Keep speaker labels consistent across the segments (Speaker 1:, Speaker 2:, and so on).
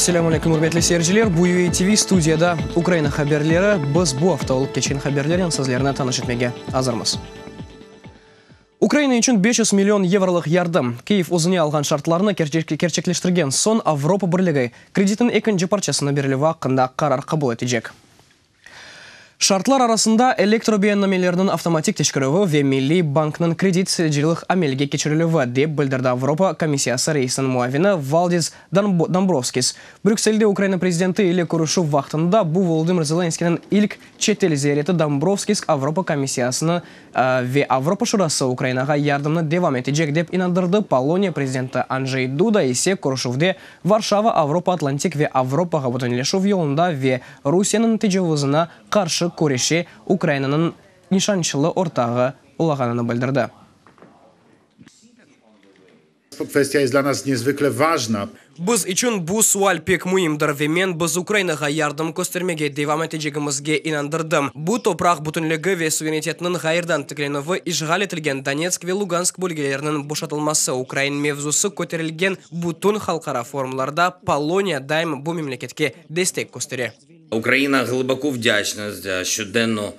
Speaker 1: Assalamu alaikum, hurmatli seyirciler. Bu TV studiyada Ukraina haberleri biz bu hafta olup geçen haberlerin sizlerine tanış etmege hazırmız. Ukraina için 500 milyon evroluk yardım Kiev uzun algan şartlarını gerçekleştirgen son Avrupa Birliği kreditin ikinci parçasını beriligi hakkında karar kabul edecek. Şartlar arasında elektrobeyannamelerinin avtomatik teşkirivi ve Milli Bank'ın kredit siciliq amelge geçirilivi deb bildirdi Avrupa Komissiyası reisinin muavini Valdis Dombrovskis. Brüksel'de Ukraina prezidenti ile görüşü vaktinde bu Volodymyr Zelenski'nin ilk chet el ziyareti. Dombrovskis Avrupa Komissiyasını ve Avrupa Şurası Ukrayna'ga yardımını devam edecek deb inandırdı. Polonya prezidenti Andrzej Duda ise görüşüvde Varşava Avrupa Atlantik ve Avrupaga bütünleşiv yolunda ve Rusya'nın tecavüzüne karşı көреше Украинаның nişançılı ortağı olağanını bildirdi.
Speaker 2: Kwestia jest dla nas niezwykle ważna.
Speaker 1: Biz için bu sual pek mühimdir ve men biz Ukraynaga yardım göstermege devam edecegimizge inandırdım. Bu toprak bütünlüğü ve suverenitetinin gayırdan tiklenivi işgal etilgen Donetsk ve Lugansk bölgelerinin boşaltılması Ukrayna mevzusu köterilgen bütün halkara forumlarda Polonya daim bu memleketke destek gösterir.
Speaker 3: Україна глибоко вдячна за щоденну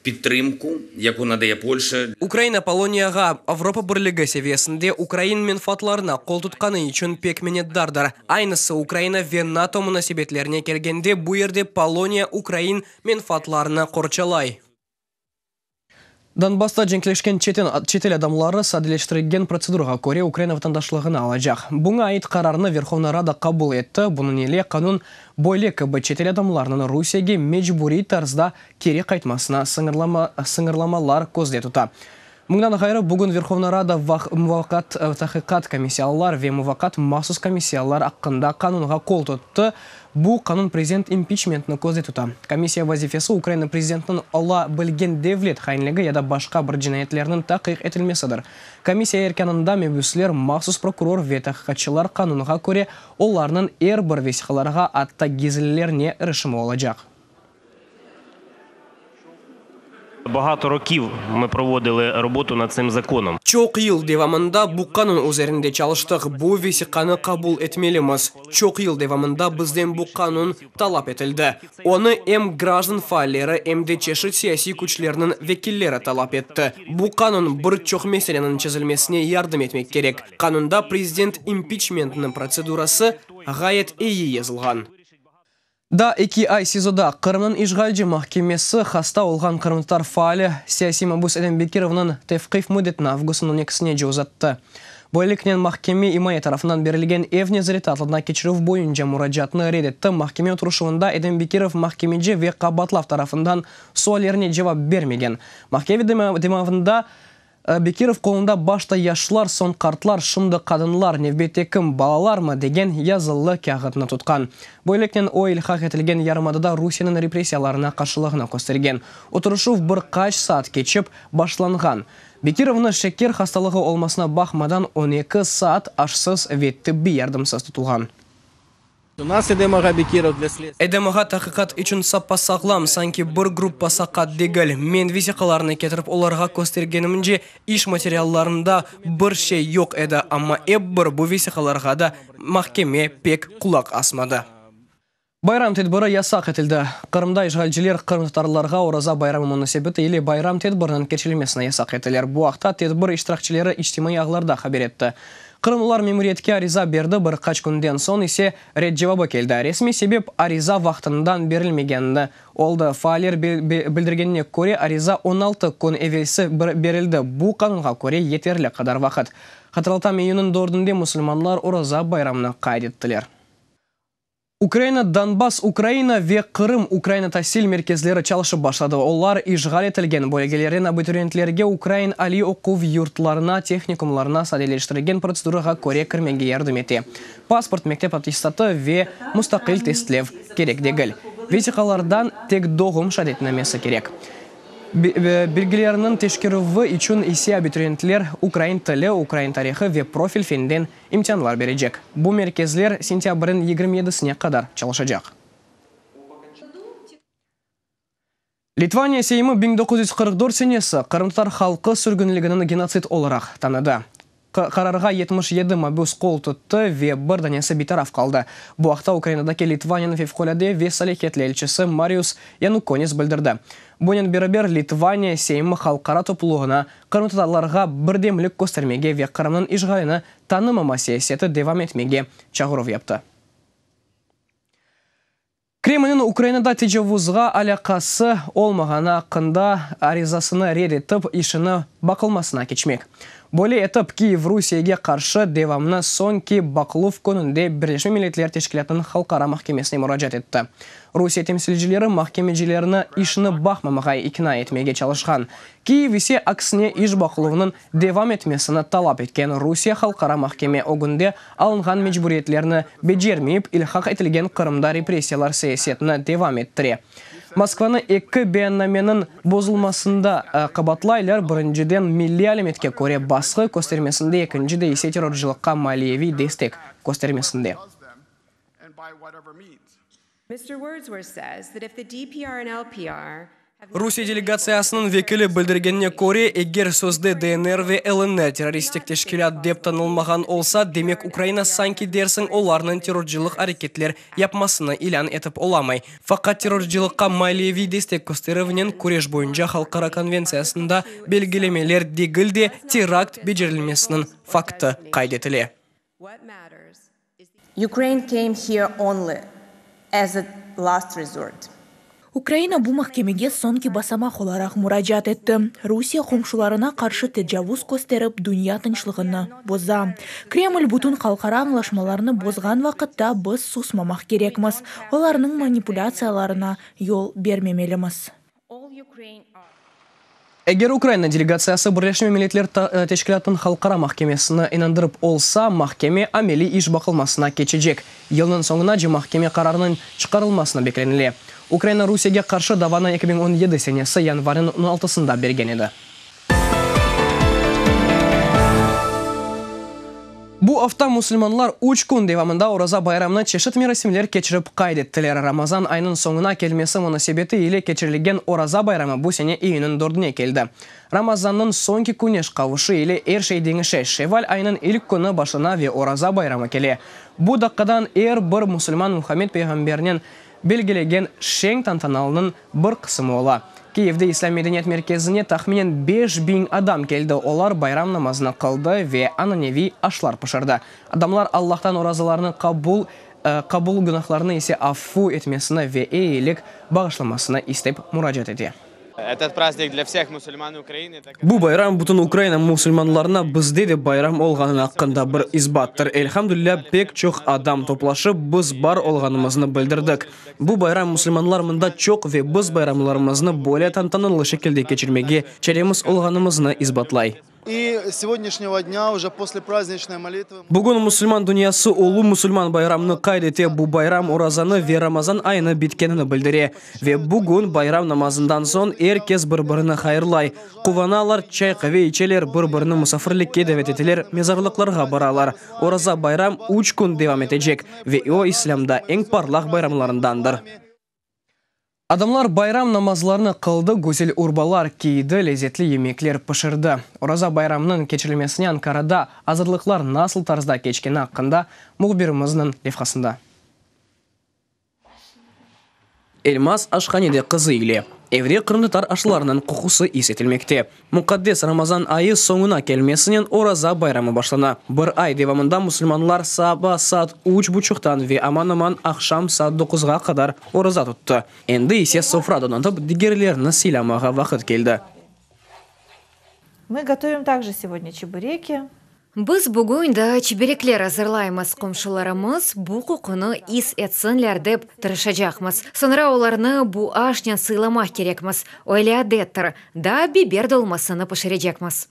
Speaker 3: підтримку, яку надає Польща.
Speaker 1: Ukrayna Polonyaga Avrupa Birliği seviyesinde Ukrayna menfaatlarına kol tutkanı için pek minnettardır. Aynısı Ukrayna ve NATO münasebetlerine kelgende bu yerde Polonya Ukrayna menfaatlarını korçalay. Donbass'ta cenkleşken çetel adamları sadeleştirilgen proseduraga göre Ukrayna vatandaşlığını alacak. Buna ait kararını Verkhovna Rada kabul etti. Bunun ile kanun boylik çetel adamlarının Rusya'ga mecburi tarzda geri qaytmasına sınırlamalar közde tuta. Bundan gayrı bugün Verkhovna Rada muvaqqat tahqiqat komissiyalar ve muvaqqat mahsus komissiyalar hakkında kanunga kol tuttu. Bu kanun prezident impeachmentini közde tuta. Komissiya vazifesi Ukrayna prezidentinin ola bilgen devlet hainligi ya da başka bir cinayetlerinin tahqiq etilmesidir. Komissiya erkanında mebusler, mahsus prokuror ve tahqiqatçılar kanunga göre onlarının bir vesikalarga hatta gizlilerine erişimi olacak.
Speaker 4: Багато років ми проводили роботу над цим законом.
Speaker 1: Çok yıl devamında bu kanun üzerinde çalıştık. Bu vesikanı kabul etmelimiz. Çok yıl devamında bizden bu kanun talep edildi. Onu hem gраждан failleri hem de çeşit siyasi güçlerinin vekilleri talep etti. Bu kanun birçok meselenin çözülmesine yardım etmek gerek. Kanunda prezident impeachmentinin prosedurası gayet iyi yazılgan. Da 2 ay sizoda Kırım'ın işgalci mahkemesi hasta olgan Kırımlılar faali siyasi mabus Edenbekirov'un tevkif müddetini avgustun 12'sine uzattı. Böylelikle mahkeme İmaya tarafından verilgen ev nezareti altına geçiriv boyunca müracaatını reddetti. Mahkeme oturuşunda Edenbekirov mahkemeci ve Kabatlav tarafından suallerine cevap vermegen. Mahkeme demavında Bekirov kolunda başta yaşlılar, son kartlar, şimdi kadınlar, nevbetekim balalar mı degen yazılı kağıtını tutkan. Böylelikle o ilhak etilgen yarımadada Rusya'nın represiyalarına karşılığına göstergen. Oturuşu birkaç saat geçip başlangan. Bekirov'un şeker hastalığı olmasına bakmadan 12 saat aşsız ve tıbbi yardımsız tutulgan. Edemaga tahqiqat için sapa sağlam sanki bir gruppa sakat degil. Men vesikalarını getirip olarga göstergenimce iş materyallarında bir şey yok edi ama ebbir bu vesikalarga da mahkeme pek kulak asmadı. Bayram tedbiri yasak etildi. Kırım'da işgalciler Kırımlılarga Oraza bayramı münasebeti ile bayram tedbirinin geçirilmesine yasak ettiler. Bu hafta tedbir iştirakçıları içtimai ağlarda haber etti. Kırımlılar memuriyetke ariza berdi, birkaç günden son ise red cevabı keldi. Resmi sebep ariza vaxtından berilmegendi oldu. Faaller bildirgenine göre ariza 16 gün evvelsi berildi. Bu kanunga göre yeterli kadar vaqt. Hatırlatam iyunun 4'ünde Müslümanlar Oraza bayramını kaydettiler. Ukrayna, Donbass, Ukrayna ve Kırım Ukrayna tahsil merkezleri çalışıp başladı. Onlar işgal etilgen bölgelerin abituriyentlerge Ukrayna ali okuv yurtlarına, teknikumlarına sadeleştirilgen proseduraga göre kirmege yardım etti. Pasport, mektep attestatı ve müstakil testlev gerek degil. Vesikalardan tek doğum şahadetnamesi gerek. Bilgilerinin teşkirivi için ise abituriyentler Ukrayna tili, Ukrayna tarihi ve profil feninden imtihanlar verecek. Bu merkezler sentyabrın 27'sine kadar çalışacak. Litvanya Seymi 1944 senesi Kırımlılar halkı sürgünlüğünün genocid olarak tanıdı. қарарға 77 мобус қол тұтты ве бір данесі битараф қалды. Бұл ақта Украинадаки Литванияны февқоляде ве салихетлі елчісі Мариус Януконис білдірді. Бұнен бері Литвания сеймі халқара топлуғына қырмытадарларға бірдемлік көстермеге ве қырымның ишғалыны танымама саясеті девам етмеге чағыров епті. Кремльнің Украинада тежавузға алақасы олмағана қында аризасыны редетіп ішіні бақылмасына кечмек. Более етіп Киев Русияге қаршы девамны сонки бақылув конунде Бірleşmiş Milletler Teşkilatı'nın халқара махкемесіне мұражат етті. Русия темсілжілері махкемеджілеріні ішіні бақмамаға икна етмеге çalışқан. Киев есе аксіне іш бақылуының девам етмесіні талап еткен Русия халқара махкеме огынде алынған мечбуриетлеріні беджермейіп илхақ етілген Қырымда репрессиялар саясетіні девам еттіре. Москваны екі бейіннаменің бозылмасында қабатлайлар біріншіден милли әлеметке көре басқы көстермесінде екіншіде есе терроржылыққа малиеви дестек көстермесінде. Русия делегациясының векілі білдіргеніне көре, егер сөзді ДНР ве ЛНР террористік тешкілят деп танылмаған олса, демек Украина санки дерсің оларының терроржылық әрекетлер япмасыны илян етіп оламай. Фақат терроржылыққа малиеви дестек көстерівінен көреш бойынша халқара конвенциясында белгілемелер дегілде теракт бежерілмесінің факты қайдетіле.
Speaker 5: Ukraine came here only as a last resort.
Speaker 6: Украина бұл махкемеге сонки басама холарақ мұражат етті. Русия қомшыларына қаршы тежавуз көстеріп, дүния тыншылығыны боза. Кремль бұтын қалқара аңлашмаларыны бозған вақытта біз сусмамақ керекміз. Оларының манипуляцияларына yol бермемеліміз.
Speaker 1: Егер Украина делегациясы Бірleşmiş Milletler Teşkilatı'nın халқара махкемесіні инандырып олса, махкеме амели іш бақылмасына кечежек. Елінің соңына же махкеме қарарының чықарылмасына бекленіле. Украина Русияге қаршы даваны 2017 сенесі январының 16-сында берген еді. Бу авта мусульманлар 3 күн девамында ораза байрамны чешет мерасимлер кечіріп қайдеттілер. Рамазан айының соңына келмесі мұнасебеті еле кечірілген ораза байрамы бұл сене үйінің 4-не келді. Рамазанның соңки күнеш қавышы еле ершейдеңіші шевал айының ilk күні башына ве ораза байрамы келе. Бұл даққадан бір мұсульман Мухаммед пейғамберінен белгілеген шең тантаналының бір қысымы ола. Киевде Ислам Медениет мерkezine тахминен 5000 адам келді. Олар байрам намазына қылды ве ананеви ашлар пышырды. Адамлар Аллахтан оразаларының қабул гүнахларını есе аффу етмесіне ве ейлік бағышламасына істеп мұражат еді. Бұл байрам бұтын Украина мусульманларына бізде де байрам олғанын аққында бір избаттыр. Эльхамдулилля, пек чоқ адам топлашып, біз бар олғанымызны білдірдік. Бұл байрам мусульманлар мында чоқ ве біз байрамларымызны более тантанылы шекілде кечірмеге череміз олғанымызны избатлай.
Speaker 7: И сегодняшнего дня уже после праздничной молитвы
Speaker 1: Бүгін мусульман дүниясы олу мусульман байрамны қайдете бұл байрам оразаны ве Рамазан айны биткенini білдіре. Ве бүгін байрам намазындан сон еркез бір-біріні хайырлай. Қуваналар, чай қаве ичелер, бір-біріні мұсафірлікке дәвететелер, мезарлықларға баралар. Ораза байрам 3 күн девам етежек ве о исламда ең парлақ байрамларындандыр. Адамлар байрам намазларыны қылды, гөзел урбалар кейді, лезетлі емеклер пышырды. Ораза байрамның кечірілмесіне Анкарада азырлықлар насыл тарзда кечкені аққында мұғбиріміздің левқасында. Эльмаз Ашханиде қызы иле. Еврей қырымдытар ашыларының құқысы есетілмекте. Мұқаддес Рамазан айы соңына келмесінен ораза байрамы башлана. Бір ай девамында мұсылманлар саба саат 3:30-тан ве аман-аман ақшам саат 9-ға қадар ораза тұтты. Енді есе софра донатып дигерлеріні сыйламаға вақыт келді.
Speaker 8: Мы готовим также сегодня чебуреки.
Speaker 9: Біз бүгін да чебереклер азырлаймыз. Комшыларымыз бұ құқыны ис етсінлер деп тырышачақмыз. Сонра оларны бұ ашнен сыйламақ керекміз. Ойля деттір, да бибер долмасыны пышырежекміз.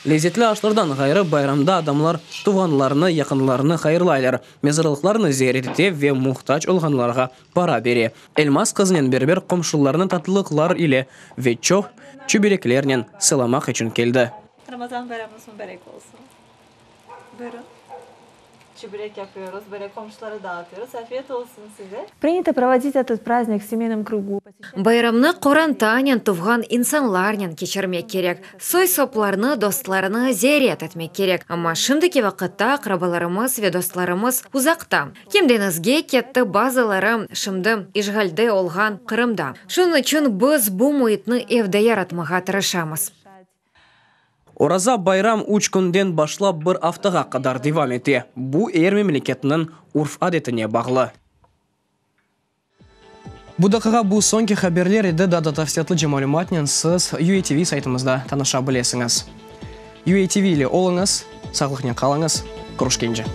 Speaker 1: Лезетлі ашлардан ғайры байрамда адамлар туғанларыны, яқынларыны хайырлайлар. Мезарлықларыны зиярете ве мұқтач олғанларға пара бере. Эльмаз қызынен бербер комшыларыны татылықлар иле ве чоқ чебереклерінен сыйламақ үшін келді.
Speaker 8: Рамазан байрамыңыз мүбәрәк болсын. Buyurun. чебурек yapıyoruz. Böyle komşulara dağıtıyoruz. Afiyet olsun size. Принято проводить этот праздник в семейном кругу.
Speaker 9: Байрамны Корантанен туфган инсанларнен кечермек керек. Сой сопларны, достларны зиярат этмек керек. Амма шымдыки вакытта акрабаларымыз ве достларымыз узакта. Кемденізге кетті базалары шымды ишгалде олган Кырымда. Шуны үчүн біз бу муитны эвде яратмага тырышамыз.
Speaker 1: Ораза байрам 3 күнден башлап бір аптаға қадар девам ете. Бу эр мемлекетінің урф адетіне бағлы. Будақыға бұл соңғы хабарлар еді дада тафсиятлы жамалыматнен сіз UATV сайтымызда таныша білесіңіз. UATV ile олыңыз, сақлықнен қалыңыз, күрішкенже.